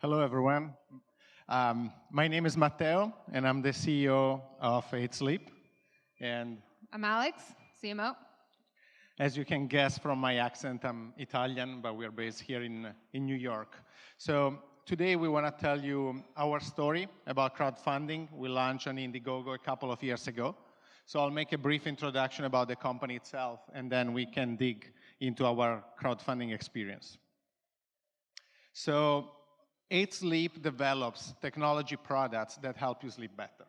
Hello, everyone. My name is Matteo, and I'm the CEO of 8 Sleep. And I'm Alex, CMO. as you can guess from my accent, I'm Italian, but we're based here in New York. So today we want to tell you our story about crowdfunding. We launched on Indiegogo a couple of years ago. So I'll make a brief introduction about the company itself, and then we can dig into our crowdfunding experience. So 8 Sleep develops technology products that help you sleep better.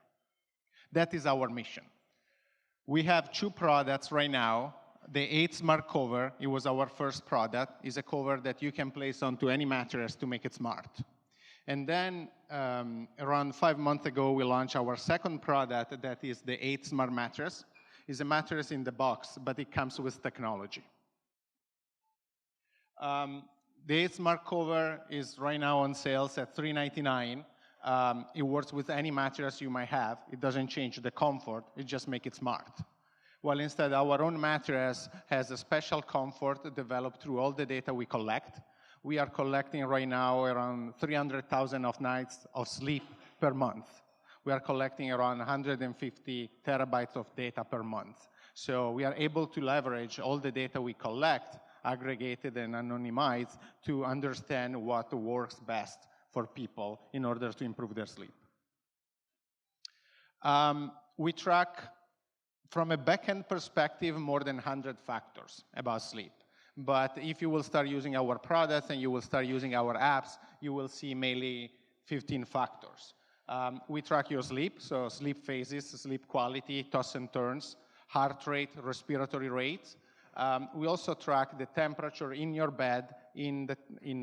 That is our mission. We have 2 products right now. The 8 Smart Cover, it was our first product, is a cover that you can place onto any mattress to make it smart. And then around 5 months ago, we launched our second product that is the 8 Smart Mattress. It's a mattress in the box, but it comes with technology. The 8 Smart Cover is right now on sales at $399. It works with any mattress you might have. It doesn't change the comfort. It just makes it smart. While instead, our own mattress has a special comfort developed through all the data we collect. We are collecting right now around 300,000 of nights of sleep per month. We are collecting around 150 terabytes of data per month. So we are able to leverage all the data we collect, aggregated and anonymized, to understand what works best for people in order to improve their sleep. We track, from a back-end perspective, more than 100 factors about sleep. But if you will start using our products and you will start using our apps, you will see mainly 15 factors. We track your sleep, so sleep phases, sleep quality, toss and turns, heart rate, respiratory rate. We also track the temperature in your bed, in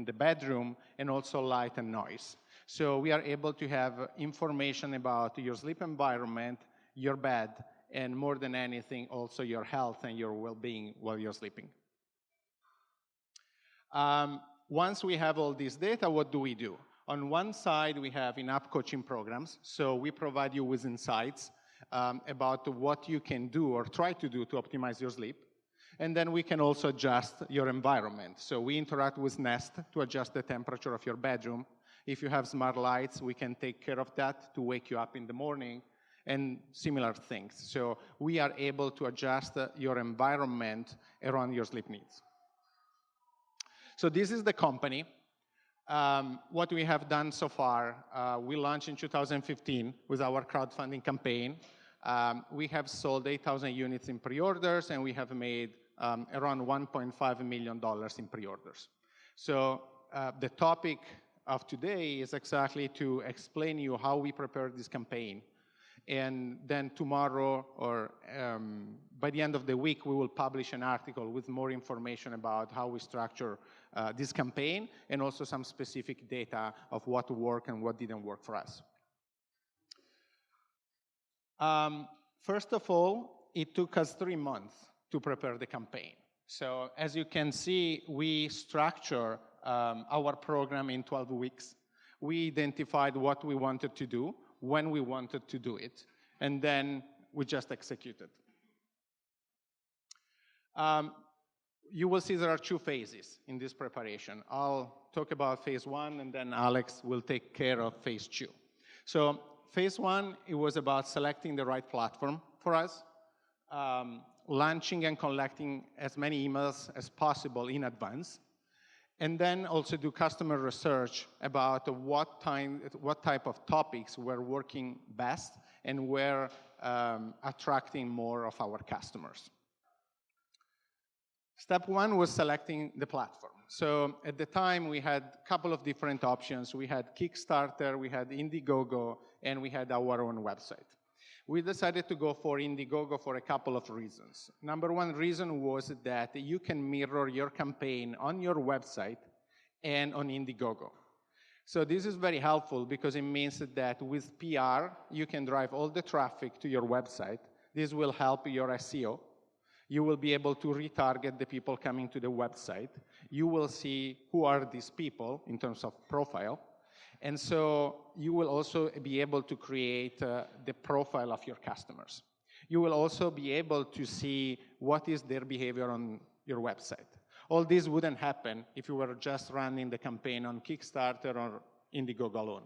the bedroom, and also light and noise. So we are able to have information about your sleep environment, your bed, and more than anything, also your health and your well-being while you're sleeping. Once we have all this data, what do we do? On one side, we have in-app coaching programs. So we provide you with insights about what you can do or try to do to optimize your sleep. And then we can also adjust your environment. So we interact with Nest to adjust the temperature of your bedroom. If you have smart lights, we can take care of that to wake you up in the morning, and similar things. So we are able to adjust your environment around your sleep needs. So this is the company. What we have done so far, we launched in 2015 with our crowdfunding campaign. We have sold 8,000 units in pre-orders, and we have made around $1.5 million in pre-orders. So the topic of today is exactly to explain you how we prepared this campaign. And then tomorrow, or by the end of the week, we will publish an article with more information about how we structure this campaign, and also some specific data of what worked and what didn't work for us. First of all, it took us 3 months to prepare the campaign. So as you can see, we structure our program in 12 weeks. We identified what we wanted to do, when we wanted to do it, and then we just executed. You will see there are 2 phases in this preparation. I'll talk about phase 1, and then Alex will take care of phase 2. So phase 1, it was about selecting the right platform for us, launching and collecting as many emails as possible in advance, and then also do customer research about what type of topics were working best and were attracting more of our customers. Step 1 was selecting the platform. So at the time, we had a couple of different options. We had Kickstarter, we had Indiegogo, and we had our own website. We decided to go for Indiegogo for a couple of reasons. Number 1 reason was that you can mirror your campaign on your website and on Indiegogo. So this is very helpful because it means that with PR, you can drive all the traffic to your website. This will help your SEO. You will be able to retarget the people coming to the website. You will see who are these people in terms of profile. And so you will also be able to create the profile of your customers. You will also be able to see what is their behavior on your website. All this wouldn't happen if you were just running the campaign on Kickstarter or Indiegogo alone.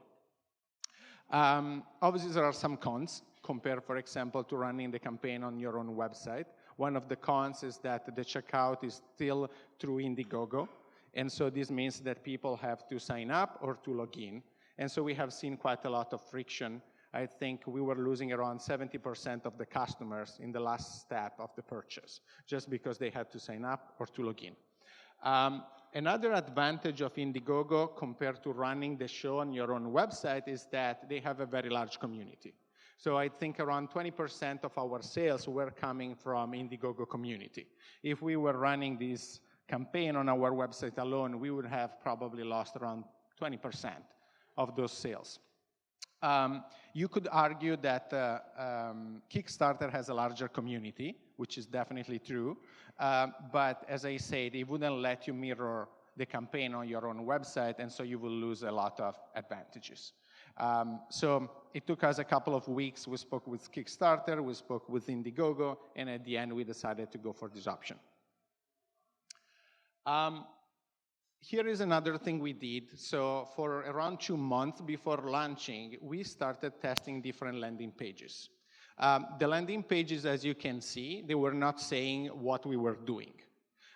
Obviously, there are some cons compared, for example, to running the campaign on your own website. One of the cons is that the checkout is still through Indiegogo, and so this means that people have to sign up or to log in. And so we have seen quite a lot of friction. I think we were losing around 70% of the customers in the last step of the purchase, just because they had to sign up or to log in. Another advantage of Indiegogo compared to running the show on your own website is that they have a very large community. So I think around 20% of our sales were coming from Indiegogo community. If we were running this campaign on our website alone, we would have probably lost around 20% of those sales. You could argue that Kickstarter has a larger community, which is definitely true, but as I said, it wouldn't let you mirror the campaign on your own website, and so you will lose a lot of advantages. So it took us a couple of weeks. We spoke with Kickstarter, we spoke with Indiegogo, and at the end, we decided to go for this option. Here is another thing we did. So for around 2 months before launching, we started testing different landing pages. The landing pages, as you can see, they were not saying what we were doing.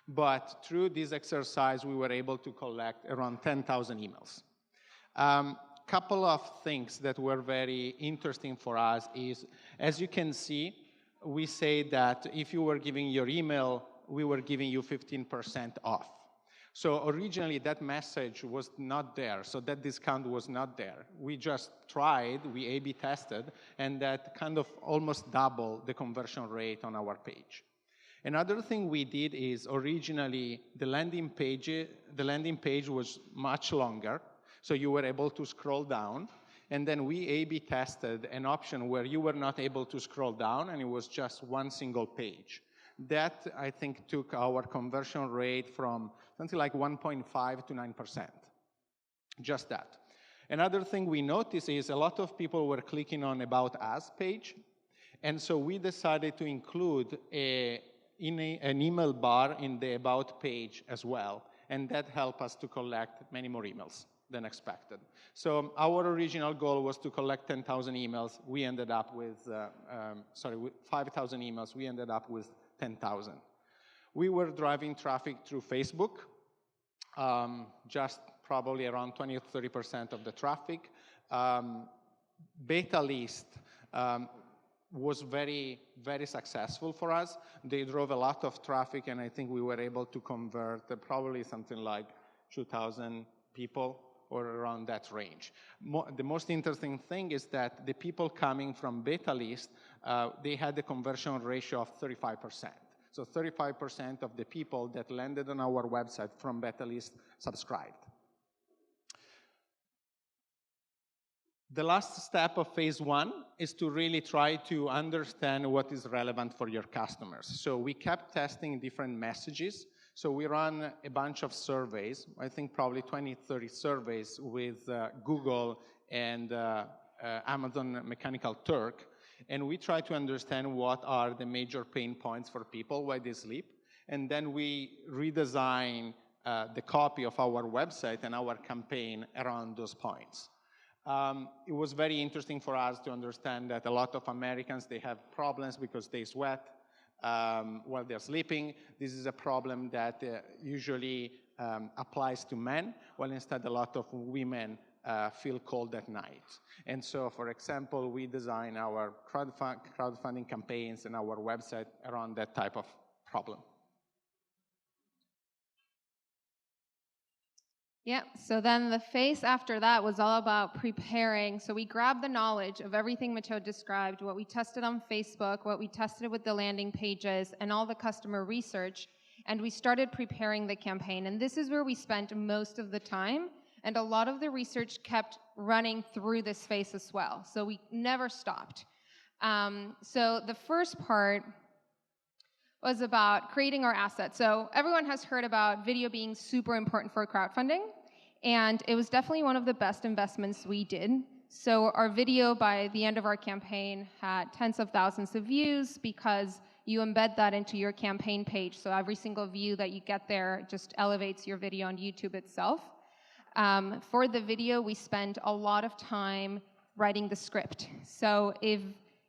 But through this exercise, we were able to collect around 10,000 emails. Couple of things that were very interesting for us is, as you can see, we say that if you were giving your email, we were giving you 15% off. So originally, that message was not there, so that discount was not there. We just tried, we A/B tested, and that kind of almost doubled the conversion rate on our page. Another thing we did is originally, the landing page was much longer, so you were able to scroll down, and then we A/B tested an option where you were not able to scroll down, and it was just one single page. That, I think, took our conversion rate from something like 1.5 to 9%, just that. Another thing we noticed is a lot of people were clicking on About Us page, and so we decided to include an email bar in the About page as well, and that helped us to collect many more emails than expected. So our original goal was to collect 10,000 emails. We ended up with, with 5,000 emails. We ended up with 10,000. We were driving traffic through Facebook, just probably around 20 or 30% of the traffic. Beta list was very, very successful for us. They drove a lot of traffic, and I think we were able to convert probably something like 2,000 people or around that range. The most interesting thing is that the people coming from beta list, they had a conversion ratio of 35%. So 35% of the people that landed on our website from beta list subscribed. The last step of phase 1 is to really try to understand what is relevant for your customers. So we kept testing different messages. So we ran a bunch of surveys, I think probably 20, 30 surveys with Google and Amazon Mechanical Turk. And we try to understand what are the major pain points for people while they sleep. And then we redesign the copy of our website and our campaign around those points. It was very interesting for us to understand that a lot of Americans, they have problems because they sweat while they're sleeping. This is a problem that usually applies to men, while instead a lot of women feel cold at night. And so, for example, we design our crowdfunding campaigns and our website around that type of problem. Yeah, so then the phase after that was all about preparing. So we grabbed the knowledge of everything Matteo described, what we tested on Facebook, what we tested with the landing pages, and all the customer research, and we started preparing the campaign. And this is where we spent most of the time, and a lot of the research kept running through this phase as well. So we never stopped. So the first part was about creating our assets. So everyone has heard about video being super important for crowdfunding, and it was definitely one of the best investments we did. So our video, by the end of our campaign, had tens of thousands of views because you embed that into your campaign page. So every single view that you get there just elevates your video on YouTube itself. For the video, we spent a lot of time writing the script. So if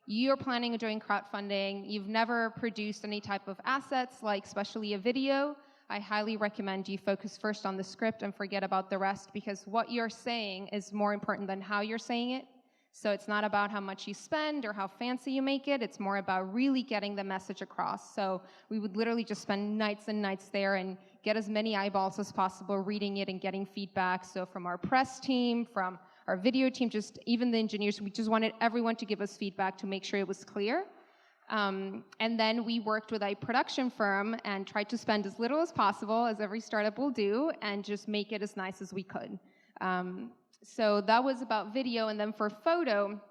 you're planning on doing crowdfunding, you've never produced any type of assets, like especially a video, I highly recommend you focus first on the script and forget about the rest, because what you're saying is more important than how you're saying it. So it's not about how much you spend or how fancy you make it. It's more about really getting the message across. So we would literally just spend nights and nights there and get as many eyeballs as possible reading it and getting feedback. So from our press team, from our video team, just even the engineers, we just wanted everyone to give us feedback to make sure it was clear. And then we worked with a production firm and tried to spend as little as possible, as every startup will do, and just make it as nice as we could. So that was about video. And then for photo,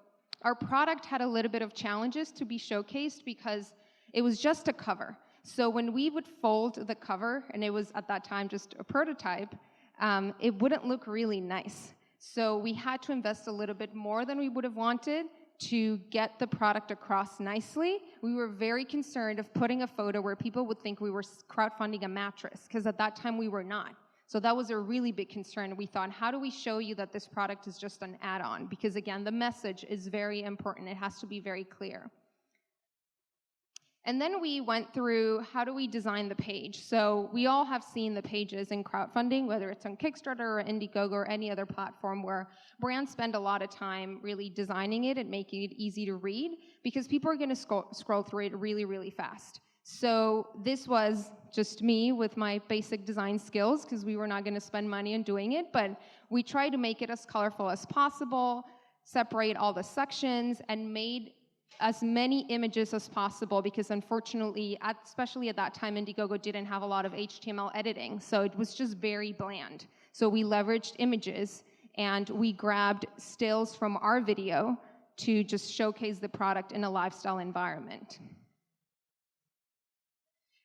our product had a little bit of challenges to be showcased because it was just a cover. So when we would fold the cover, and it was at that time just a prototype, it wouldn't look really nice. So we had to invest a little bit more than we would have wanted to get the product across nicely. We were very concerned of putting a photo where people would think we were crowdfunding a mattress, because at that time we were not. So that was a really big concern. We thought, how do we show you that this product is just an add-on? Because again, the message is very important. It has to be very clear. And then we went through, how do we design the page? So we all have seen the pages in crowdfunding, whether it's on Kickstarter or Indiegogo or any other platform, where brands spend a lot of time really designing it and making it easy to read, because people are going to scroll through it really, really fast. So this was just me with my basic design skills, because we were not going to spend money on doing it, but we tried to make it as colorful as possible, separate all the sections, and made as many images as possible, because unfortunately, especially at that time, Indiegogo didn't have a lot of HTML editing, so it was just very bland. So we leveraged images, and we grabbed stills from our video to just showcase the product in a lifestyle environment.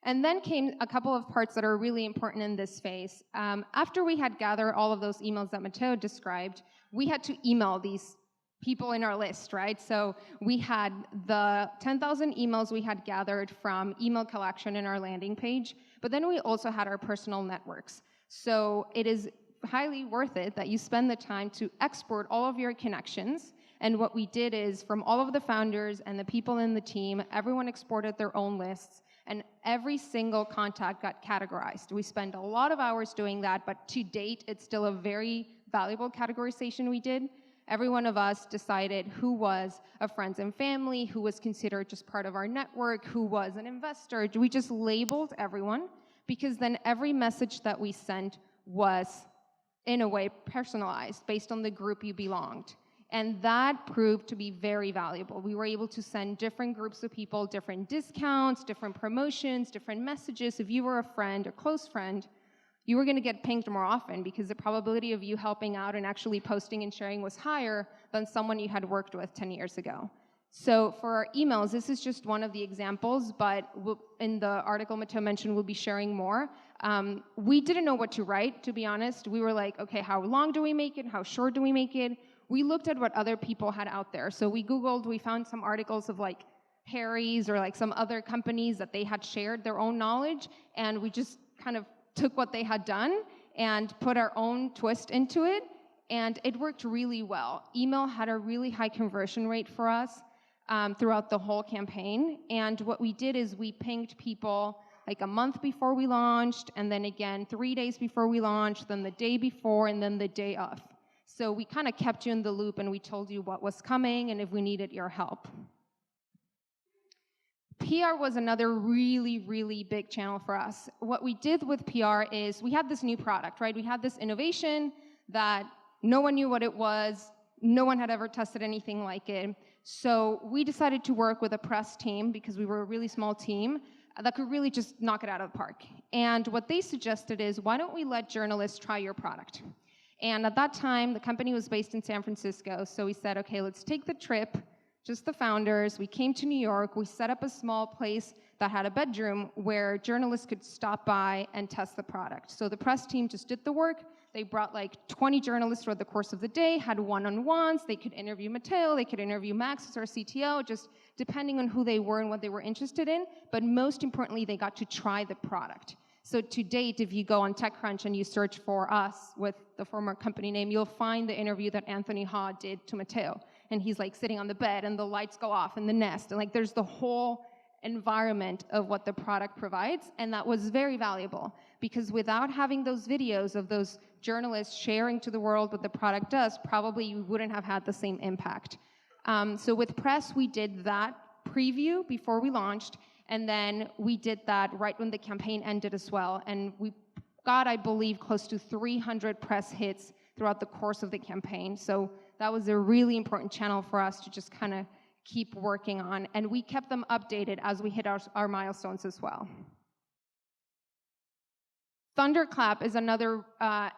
And then came a couple of parts that are really important in this phase. After we had gathered all of those emails that Matteo described, we had to email these people in our list, right? So we had the 10,000 emails we had gathered from email collection in our landing page, but then we also had our personal networks. So it is highly worth it that you spend the time to export all of your connections. And what we did is, from all of the founders and the people in the team, everyone exported their own lists, and every single contact got categorized. We spent a lot of hours doing that, but to date, it's still a very valuable categorization we did. Every one of us decided who was a friends and family, who was considered just part of our network, who was an investor. We just labeled everyone, because then every message that we sent was, in a way, personalized based on the group you belonged. And that proved to be very valuable. We were able to send different groups of people, different discounts, different promotions, different messages. If you were a friend, a close friend, you were going to get pinged more often, because the probability of you helping out and actually posting and sharing was higher than someone you had worked with 10 years ago. So for our emails, this is just one of the examples, but in the article Matteo mentioned, we'll be sharing more. We didn't know what to write, to be honest. We were like, okay, how long do we make it? How short do we make it? We looked at what other people had out there. So we Googled, we found some articles of like Harry's or like some other companies that they had shared their own knowledge, and we just kind of took what they had done and put our own twist into it, and it worked really well. Email had a really high conversion rate for us throughout the whole campaign, and what we did is we pinged people like a month before we launched, and then again 3 days before we launched, then the day before, and then the day of. So we kind of kept you in the loop, and we told you what was coming and if we needed your help. PR was another really, really big channel for us. What we did with PR is we had this new product, right? We had this innovation that no one knew what it was. No one had ever tested anything like it. So we decided to work with a press team, because we were a really small team that could really just knock it out of the park. And what they suggested is, why don't we let journalists try your product? And at that time, the company was based in San Francisco. So we said, okay, let's take the trip, just the founders. We came to New York. We set up a small place that had a bedroom where journalists could stop by and test the product. So the press team just did the work. They brought like 20 journalists throughout the course of the day, had one-on-ones. They could interview Matteo. They could interview Max, our CTO, just depending on who they were and what they were interested in. But most importantly, they got to try the product. So to date, if you go on TechCrunch and you search for us with the former company name, you'll find the interview that Anthony Ha did to Matteo. And he's like sitting on the bed and the lights go off in the nest. And like there's the whole environment of what the product provides. And that was very valuable because without having those videos of those journalists sharing to the world what the product does, probably you wouldn't have had the same impact. So with press, we did that preview before we launched. And then we did that right when the campaign ended as well. And we got, I believe, close to 300 press hits throughout the course of the campaign. So that was a really important channel for us to just kind of keep working on. And we kept them updated as we hit our milestones as well. Thunderclap is another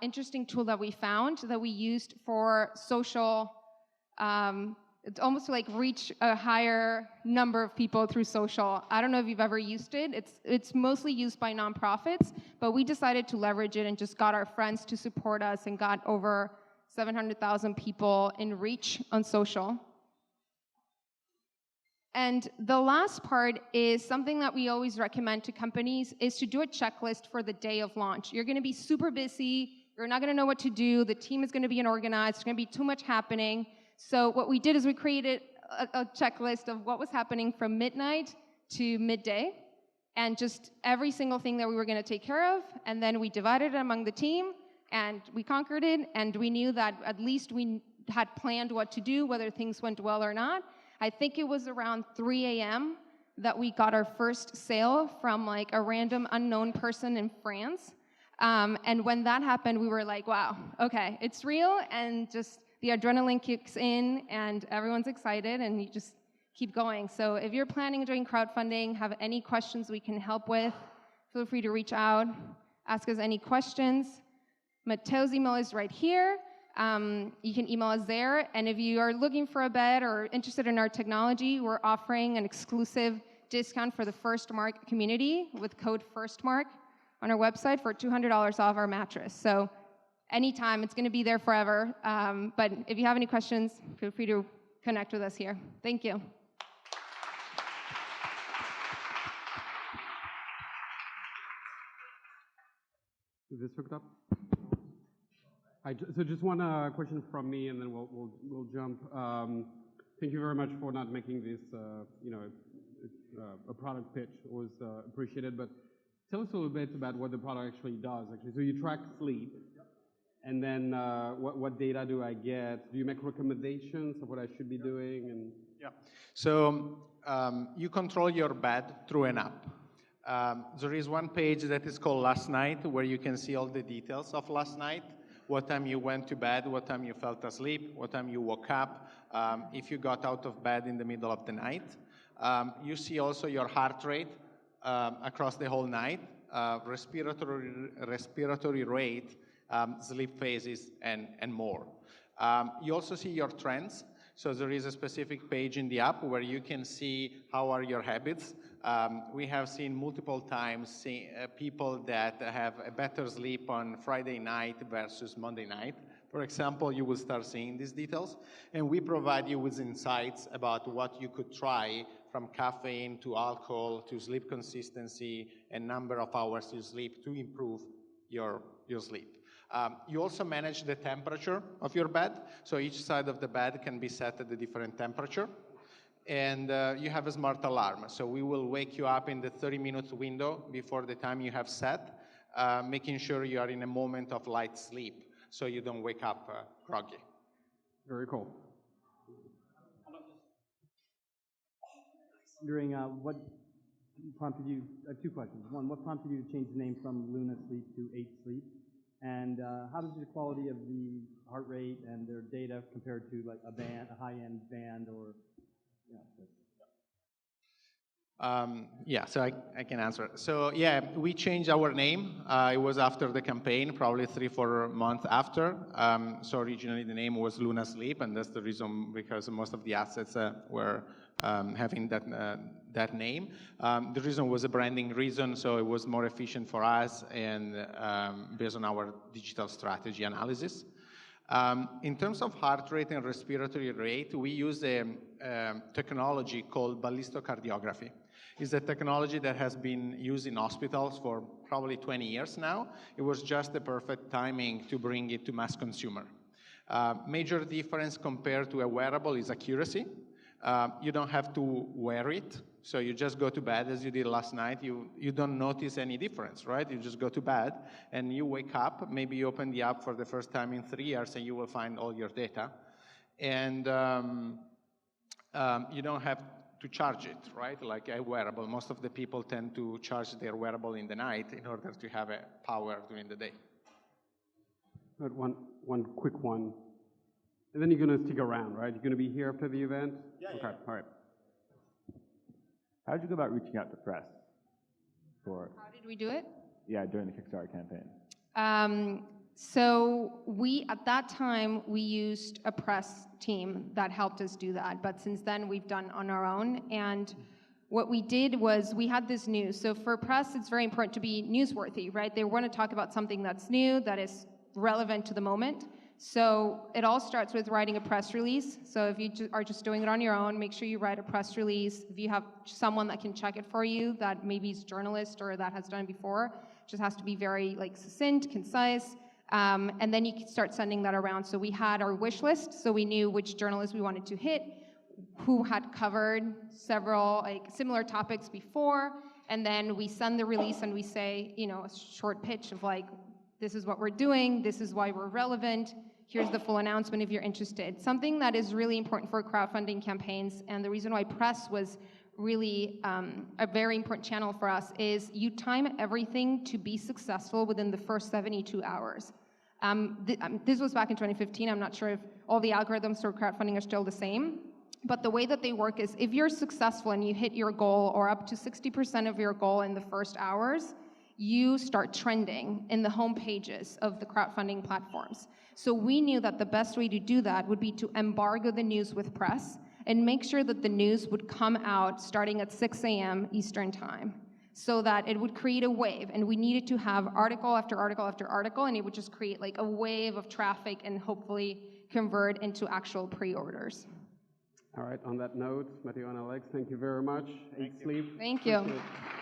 interesting tool that we found that we used for social. It's almost like reach a higher number of people through social. I don't know if you've ever used it. It's mostly used by nonprofits, but we decided to leverage it and just got our friends to support us and got over 700,000 people in reach on social. And the last part is something that we always recommend to companies is to do a checklist for the day of launch. You're gonna be super busy, you're not gonna know what to do, the team is gonna be unorganized, there's gonna be too much happening. So what we did is we created a checklist of what was happening from midnight to midday, and just every single thing that we were gonna take care of, and then we divided it among the team, and we conquered it, and we knew that at least we had planned what to do, whether things went well or not. I think it was around 3 a.m. that we got our first sale from like a random unknown person in France. And when that happened, we were like, wow, okay, it's real, and just the adrenaline kicks in, and everyone's excited, and you just keep going. So if you're planning on doing crowdfunding, have any questions we can help with, feel free to reach out, ask us any questions. Matteo's email is right here. You can email us there, and if you are looking for a bed or interested in our technology, we're offering an exclusive discount for the FirstMark community with code FirstMark on our website for $200 off our mattress. So anytime, it's gonna be there forever. But if you have any questions, feel free to connect with us here. Thank you. Is this hooked up? So just one question from me, and then we'll jump. Thank you very much for not making this, a product pitch. It was appreciated, but tell us a little bit about what the product actually does. So you track sleep, and then what data do I get? Do you make recommendations of what I should be doing? And yeah. So you control your bed through an app. There is one page that is called Last Night, where you can see all the details of last night. What time you went to bed, what time you fell asleep, what time you woke up, if you got out of bed in the middle of the night. You see also your heart rate across the whole night, respiratory rate, sleep phases, and more. You also see your trends. So there is a specific page in the app where you can see how are your habits. We have seen multiple times people that have a better sleep on Friday night versus Monday night. For example, you will start seeing these details. And we provide you with insights about what you could try, from caffeine to alcohol to sleep consistency and number of hours you sleep to improve your sleep. You also manage the temperature of your bed. So each side of the bed can be set at a different temperature. And you have a smart alarm. So we will wake you up in the 30-minute window before the time you have set, making sure you are in a moment of light sleep so you don't wake up groggy. Very cool. Wondering what prompted you, I have two questions. One, what prompted you to change the name from Luna Sleep to 8 Sleep? And how does the quality of the heart rate and their data compare to like a high-end band or, yeah, so I can answer. So yeah, we changed our name. It was after the campaign, probably 3-4 months after. So originally the name was Luna Sleep, and that's the reason because most of the assets were having that name. The reason was a branding reason, so it was more efficient for us and based on our digital strategy analysis. In terms of heart rate and respiratory rate, we use a technology called ballistocardiography. It's a technology that has been used in hospitals for probably 20 years now. It was just the perfect timing to bring it to mass consumer. Major difference compared to a wearable is accuracy. You don't have to wear it, so you just go to bed as you did last night. You don't notice any difference, right? You just go to bed and you wake up, maybe you open the app for the first time in 3 years and you will find all your data. And you don't have to charge it, right? Like a wearable. Most of the people tend to charge their wearable in the night in order to have a power during the day. But one quick one. And then you're going to stick around, right? You're going to be here after the event? Yeah. Okay, Yeah. all right. How did you go about reaching out to press? How did we do it? Yeah, during the Kickstarter campaign. So at that time, we used a press team that helped us do that. But since then, we've done on our own. And what we did was we had this news. So for press, it's very important to be newsworthy, right? They want to talk about something that's new, that is relevant to the moment. So it all starts with writing a press release. So if you are just doing it on your own, make sure you write a press release. If you have someone that can check it for you, that maybe is a journalist or that has done it before, it just has to be very succinct, concise. And then you can start sending that around. So we had our wish list, so we knew which journalists we wanted to hit, who had covered several similar topics before, and then we send the release and we say, a short pitch of this is what we're doing, this is why we're relevant, here's the full announcement if you're interested. Something that is really important for crowdfunding campaigns, and the reason why press was really a very important channel for us, is you time everything to be successful within the first 72 hours. This was back in 2015. I'm not sure if all the algorithms for crowdfunding are still the same, but the way that they work is if you're successful and you hit your goal or up to 60% of your goal in the first hours, you start trending in the home pages of the crowdfunding platforms. So we knew that the best way to do that would be to embargo the news with press and make sure that the news would come out starting at 6 a.m. Eastern time, so that it would create a wave. And we needed to have article after article after article, and it would just create a wave of traffic and hopefully convert into actual pre-orders. All right, on that note, Matteo and Alex, thank you very much. Eat, sleep. Thank you. Appreciate it.